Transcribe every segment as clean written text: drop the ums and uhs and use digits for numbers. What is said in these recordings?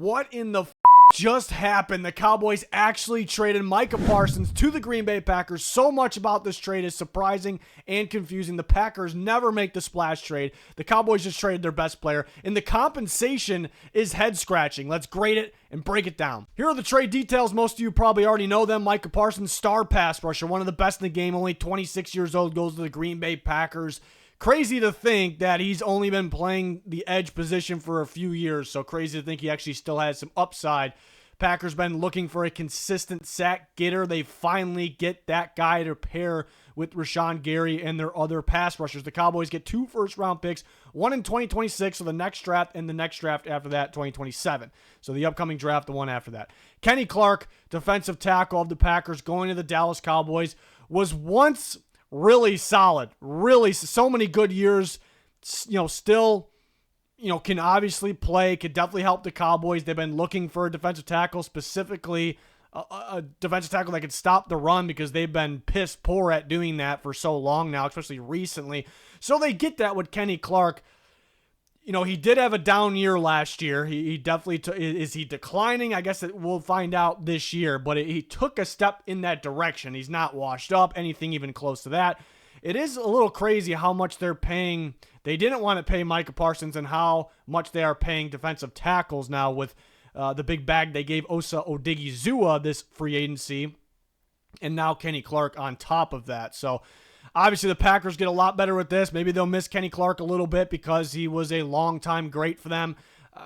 What in the just happened? The Cowboys actually traded Micah Parsons to the Green Bay Packers. So much about this trade is surprising and confusing. The Packers never make the splash trade. The Cowboys just traded their best player, and the compensation is head-scratching. Let's grade it and break it down. Here are the trade details. Most of you probably already know them. Micah Parsons, star pass rusher, one of the best in the game, only 26 years old, goes to the Green Bay Packers. Crazy to think that he's only been playing the edge position for a few years, so crazy to think he actually still has some upside. Packers been looking for a consistent sack getter. They finally get that guy to pair with Rashawn Gary and their other pass rushers. The Cowboys get 2 first-round picks, one in 2026, so the next draft, and the next draft after that, 2027. So the upcoming draft, the one after that. Kenny Clark, defensive tackle of the Packers, going to the Dallas Cowboys, was once really solid, really so many good years, still, can obviously play, could definitely help the Cowboys. They've been looking for a defensive tackle, specifically a defensive tackle that could stop the run because they've been piss poor at doing that for so long now, especially recently. So they get that with Kenny Clark. He did have a down year last year. He definitely is he declining? I guess we'll find out this year, but he took a step in that direction. He's not washed up, anything even close to that. It is a little crazy how much they're paying. They didn't want to pay Micah Parsons and how much they are paying defensive tackles now with the big bag they gave Osa Odigizua this free agency, and now Kenny Clark on top of that. So obviously, the Packers get a lot better with this. Maybe they'll miss Kenny Clark a little bit because he was a long-time great for them.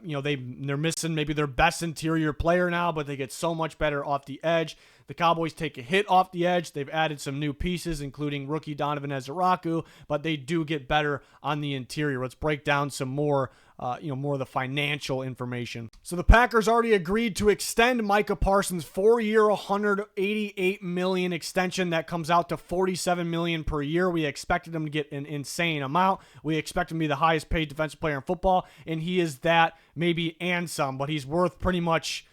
They're missing maybe their best interior player now, but they get so much better off the edge. The Cowboys take a hit off the edge. They've added some new pieces, including rookie Donovan Ezeraku, but they do get better on the interior. Let's break down some more more of the financial information. So the Packers already agreed to extend Micah Parsons' 4-year, $188 million extension that comes out to $47 million per year. We expected him to get an insane amount. We expect him to be the highest paid defensive player in football, and he is that, maybe and some, but he's worth pretty much,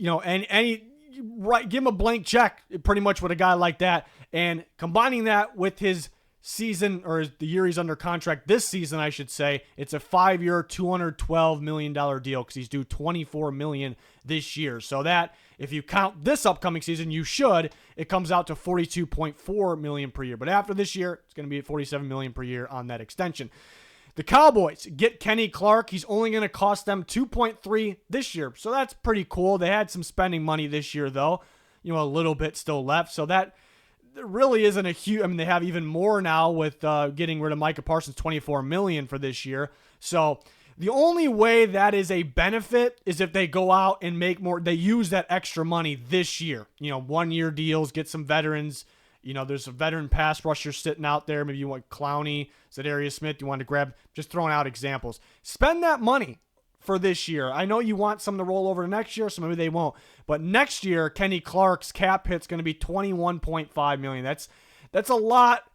right, give him a blank check pretty much with a guy like that. And combining that with his season, or the year he's under contract this season, I should say, it's a 5-year, $212 million deal because he's due $24 million this year. So that, if you count this upcoming season, it comes out to $42.4 million per year. But after this year, it's going to be at $47 million per year on that extension. The Cowboys get Kenny Clark. He's only going to cost them $2.3 this year. So that's pretty cool. They had some spending money this year, though. A little bit still left. So that really isn't a huge... they have even more now with getting rid of Micah Parsons, $24 million for this year. So the only way that is a benefit is if they go out and make more... They use that extra money this year. 1-year deals, get some veterans. There's a veteran pass rusher sitting out there. Maybe you want Clowney, Zadarius Smith. You want to grab, just throwing out examples. Spend that money for this year. I know you want some to roll over to next year, so maybe they won't. But next year, Kenny Clark's cap hit's going to be $21.5 million. That's a lot.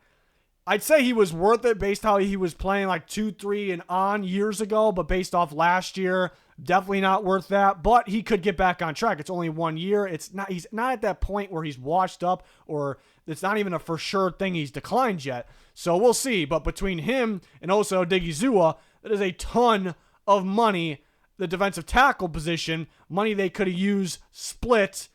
I'd say he was worth it based how he was playing like 2, 3, and on years ago, but based off last year, definitely not worth that. But he could get back on track. It's only 1 year. He's not at that point where he's washed up, or it's not even a for sure thing he's declined yet. So we'll see. But between him and also Odigizua, that is a ton of money. The defensive tackle position, money they could have used split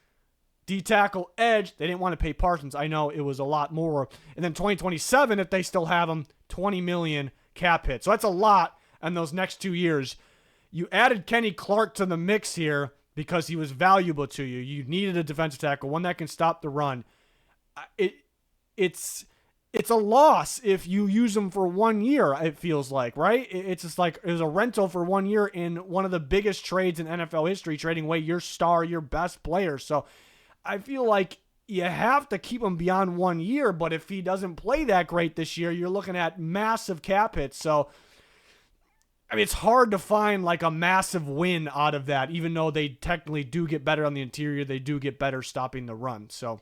D-tackle edge. They didn't want to pay Parsons. I know it was a lot more. And then 2027, if they still have him, $20 million cap hit. So that's a lot in those next 2 years. You added Kenny Clark to the mix here because he was valuable to you. You needed a defensive tackle, one that can stop the run. It's a loss if you use him for 1 year, it feels like, right? It's just like it was a rental for 1 year in one of the biggest trades in NFL history, trading away your star, your best player. So I feel like you have to keep him beyond 1 year, but if he doesn't play that great this year, you're looking at massive cap hits. So, it's hard to find like a massive win out of that, even though they technically do get better on the interior. They do get better stopping the run. So,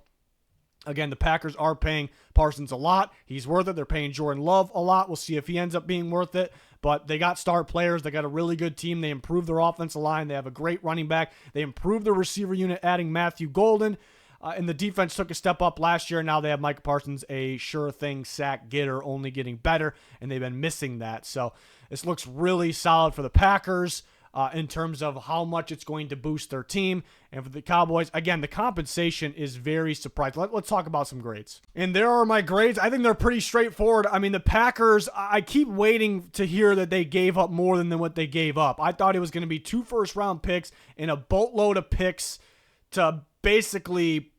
again, the Packers are paying Parsons a lot. He's worth it. They're paying Jordan Love a lot. We'll see if he ends up being worth it. But they got star players. They got a really good team. They improved their offensive line. They have a great running back. They improved their receiver unit, adding Matthew Golden. And the defense took a step up last year. Now they have Micah Parsons, a sure thing sack getter, only getting better. And they've been missing that. So this looks really solid for the Packers. in terms of how much it's going to boost their team. And for the Cowboys, again, the compensation is very surprising. Let's talk about some grades. And there are my grades. I think they're pretty straightforward. I mean, the Packers, I keep waiting to hear that they gave up more than what they gave up. I thought it was going to be 2 first-round picks and a boatload of picks to basically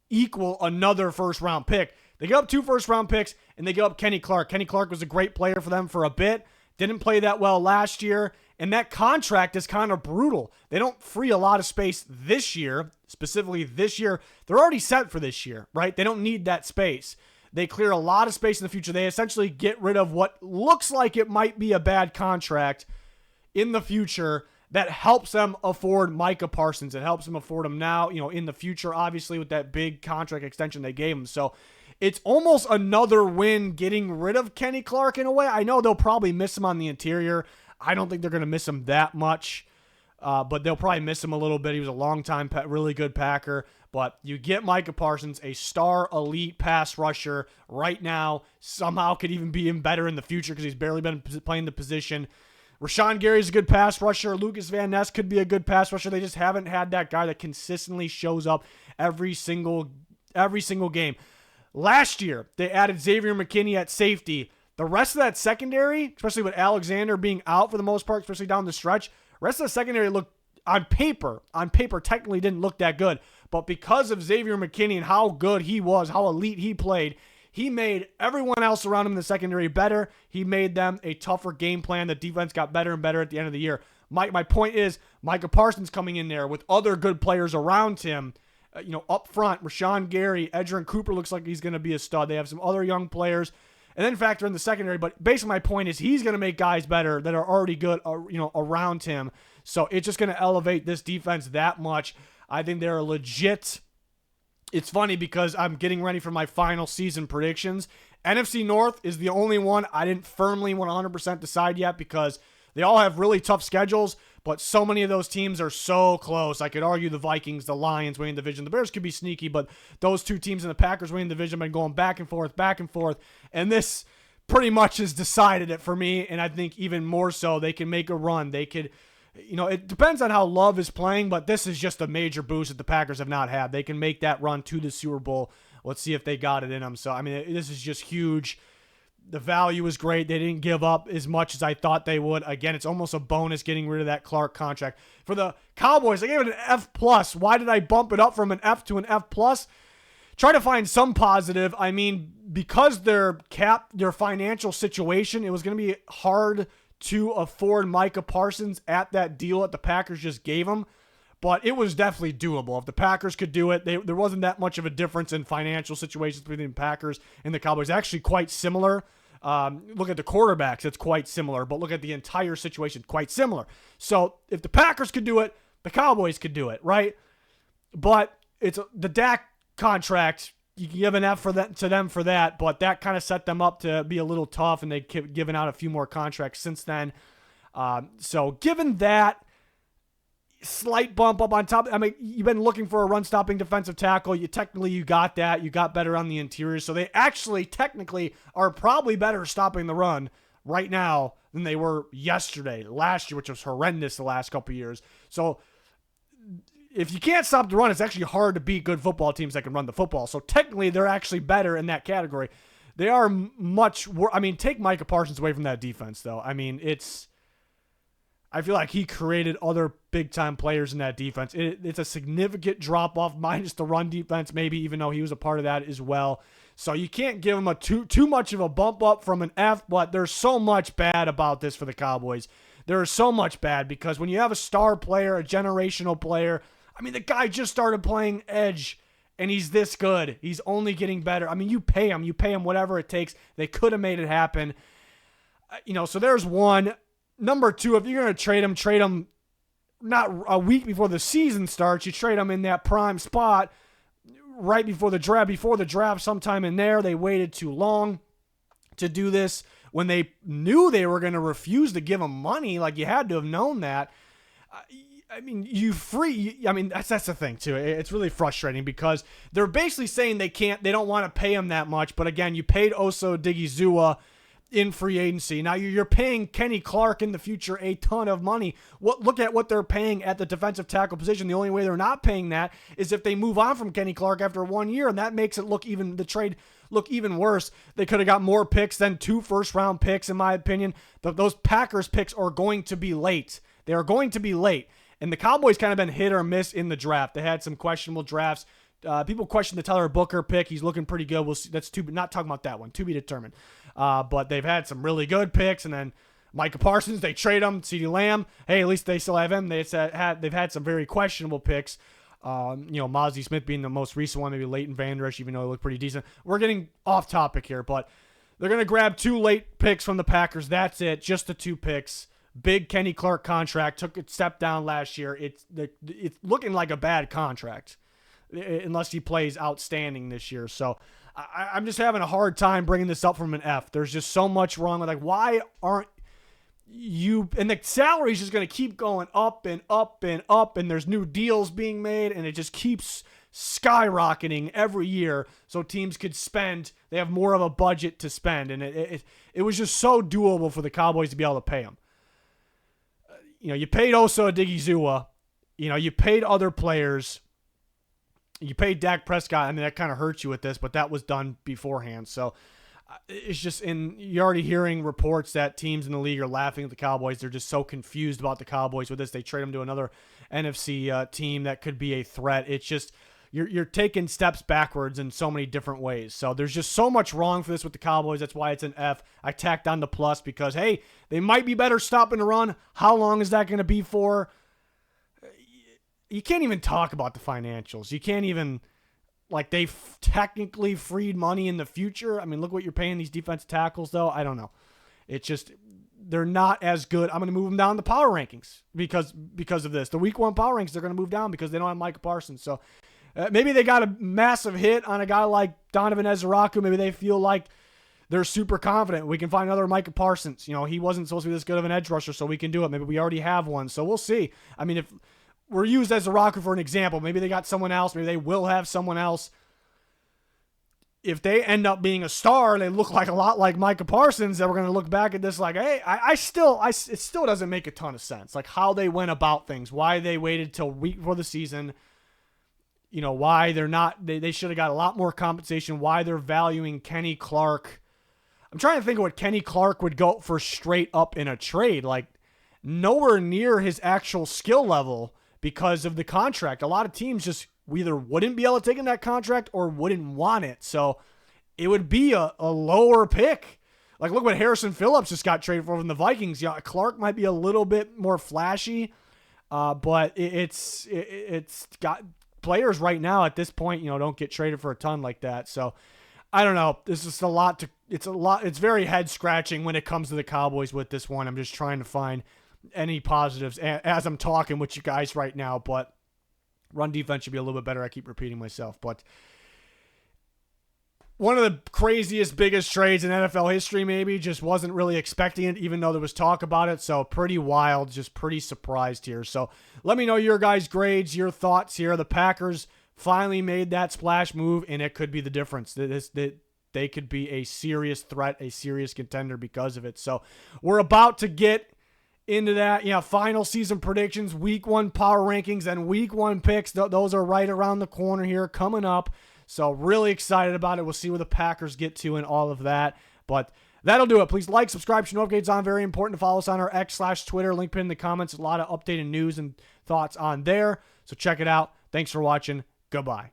equal another first-round pick. They gave up 2 first-round picks, and they gave up Kenny Clark. Kenny Clark was a great player for them for a bit. Didn't play that well last year. And that contract is kind of brutal. They don't free a lot of space this year, specifically this year. They're already set for this year, right? They don't need that space. They clear a lot of space in the future. They essentially get rid of what looks like it might be a bad contract in the future that helps them afford Micah Parsons. It helps them afford him now, in the future, obviously, with that big contract extension they gave him. So it's almost another win getting rid of Kenny Clark in a way. I know they'll probably miss him on the interior. I don't think they're going to miss him that much, but they'll probably miss him a little bit. He was a long-time, really good Packer. But you get Micah Parsons, a star elite pass rusher right now, somehow could even be even better in the future because he's barely been playing the position. Rashawn Gary's a good pass rusher. Lucas Van Ness could be a good pass rusher. They just haven't had that guy that consistently shows up every single game. Last year, they added Xavier McKinney at safety. The rest of that secondary, especially with Alexander being out for the most part, especially down the stretch, rest of the secondary looked, on paper, technically didn't look that good. But because of Xavier McKinney and how good he was, how elite he played, he made everyone else around him in the secondary better. He made them a tougher game plan. The defense got better and better at the end of the year. My point is, Micah Parsons coming in there with other good players around him, up front, Rashawn Gary, Edgerrin Cooper looks like he's going to be a stud. They have some other young players. And then factor in the secondary. But basically my point is he's going to make guys better that are already good, around him. So it's just going to elevate this defense that much. I think they're legit. It's funny because I'm getting ready for my final season predictions. NFC North is the only one I didn't firmly 100% decide yet because they all have really tough schedules, but so many of those teams are so close. I could argue the Vikings, the Lions winning the division. The Bears could be sneaky, but those 2 teams in the Packers winning the division have been going back and forth. And this pretty much has decided it for me, and I think even more so, they can make a run. They could, it depends on how Love is playing, but this is just a major boost that the Packers have not had. They can make that run to the Super Bowl. Let's see if they got it in them. So, I mean, this is just huge. The value is great. They didn't give up as much as I thought they would. Again, it's almost a bonus getting rid of that Clark contract. For the Cowboys, I gave it an F+. Why did I bump it up from an F to an F+? Try to find some positive. I mean, because their financial situation, it was going to be hard to afford Micah Parsons at that deal that the Packers just gave him. But it was definitely doable. If the Packers could do it, there wasn't that much of a difference in financial situations between the Packers and the Cowboys. Actually quite similar. Look at the quarterbacks, it's quite similar. But look at the entire situation, quite similar. So if the Packers could do it, the Cowboys could do it, right? But it's the Dak contract. You can give an F to them for that, but that kind of set them up to be a little tough, and they've given out a few more contracts since then. So given that, slight bump up on top. I mean, you've been looking for a run-stopping defensive tackle. You got that. You got better on the interior. So they actually technically are probably better stopping the run right now than they were last year, which was horrendous the last couple of years. So if you can't stop the run, it's actually hard to beat good football teams that can run the football. So technically, they're actually better in that category. They are much worse. I mean, take Micah Parsons away from that defense, though. I mean, I feel like he created other big-time players in that defense. It's a significant drop-off, minus the run defense, maybe, even though he was a part of that as well. So you can't give him too much of a bump up from an F, but there's so much bad about this for the Cowboys. There is so much bad because when you have a star player, a generational player, I mean, the guy just started playing edge, and he's this good. He's only getting better. I mean, you pay him whatever it takes. They could have made it happen. So there's one. Number 2, if you're going to trade him not a week before the season starts. You trade him in that prime spot right before the draft. Before the draft, sometime in there, they waited too long to do this. When they knew they were going to refuse to give him money, like you had to have known that. I mean, that's the thing too. It's really frustrating because they're basically saying they don't want to pay him that much. But again, you paid Oso Digizua in free agency. Now you're paying Kenny Clark in the future a ton of money. Look at what they're paying at the defensive tackle position. The only way they're not paying that is if they move on from Kenny Clark after 1 year, and that makes it the trade look even worse. They could have got more picks than 2 first-round picks, in my opinion. Those Packers picks are going to be late. They are going to be late. And the Cowboys kind of been hit or miss in the draft. They had some questionable drafts. People question the Tyler Booker pick. He's looking pretty good. We'll see. That's not talking about that one. To be determined. But they've had some really good picks, and then Micah Parsons, they trade him. CeeDee Lamb, hey, at least they still have him. They've had some very questionable picks. Mozzie Smith being the most recent one, maybe Leighton Vander Esch, even though he looked pretty decent. We're getting off topic here, but they're going to grab 2 late picks from the Packers. That's it, just the 2 picks. Big Kenny Clark contract, took a step down last year. It's looking like a bad contract unless he plays outstanding this year. So I'm just having a hard time bringing this up from an F. There's just so much wrong with, like, why aren't you, and the salary is just going to keep going up and up and up, and there's new deals being made, and it just keeps skyrocketing every year so teams could spend, they have more of a budget to spend, and it was just so doable for the Cowboys to be able to pay him. You paid Osa Odigizua, you paid other players. You paid Dak Prescott. I mean, that kind of hurts you with this, but that was done beforehand. So it's just, you're already hearing reports that teams in the league are laughing at the Cowboys. They're just so confused about the Cowboys with this. They trade them to another NFC team that could be a threat. It's just, you're taking steps backwards in so many different ways. So there's just so much wrong for this with the Cowboys. That's why it's an F. I tacked on the plus because, hey, they might be better stopping the run. How long is that going to be for? You can't even talk about the financials. You can't even, they technically freed money in the future. I mean, look what you're paying these defensive tackles, though. I don't know. It's just, they're not as good. I'm going to move them down the power rankings because of this. The week 1 power rankings, they're going to move down because they don't have Micah Parsons. So maybe they got a massive hit on a guy like Donovan Ezeraku. Maybe they feel like they're super confident. We can find another Micah Parsons. He wasn't supposed to be this good of an edge rusher, so we can do it. Maybe we already have one. So we'll see. I mean, if we're used as a rocker for an example, maybe they got someone else. Maybe they will have someone else. If they end up being a star and they look like a lot like Micah Parsons, then we're going to look back at this like, hey, it still doesn't make a ton of sense. Like how they went about things, why they waited till week before the season, why they should have got a lot more compensation, why they're valuing Kenny Clark. I'm trying to think of what Kenny Clark would go for straight up in a trade, like nowhere near his actual skill level. Because of the contract, a lot of teams just either wouldn't be able to take in that contract or wouldn't want it. So it would be a lower pick. Like, look what Harrison Phillips just got traded for from the Vikings. Clark might be a little bit more flashy, but it's got players right now at this point, don't get traded for a ton like that. So I don't know. This is it's very head scratching when it comes to the Cowboys with this one. I'm just trying to find any positives as I'm talking with you guys right now, but run defense should be a little bit better. I keep repeating myself, but one of the craziest, biggest trades in NFL history, maybe, just wasn't really expecting it, even though there was talk about it. So pretty wild, just pretty surprised here. So let me know your guys' grades, your thoughts here. The Packers finally made that splash move, and it could be the difference. They could be a serious threat, a serious contender because of it. So we're about to get into that, final season predictions, week 1 power rankings, and week 1 picks. Those are right around the corner here coming up. So really excited about it. We'll see where the Packers get to and all of that. But that'll do it. Please like, subscribe, turn notifications on. Very important to follow us on our X/Twitter. Link pinned in the comments. A lot of updated news and thoughts on there. So check it out. Thanks for watching. Goodbye.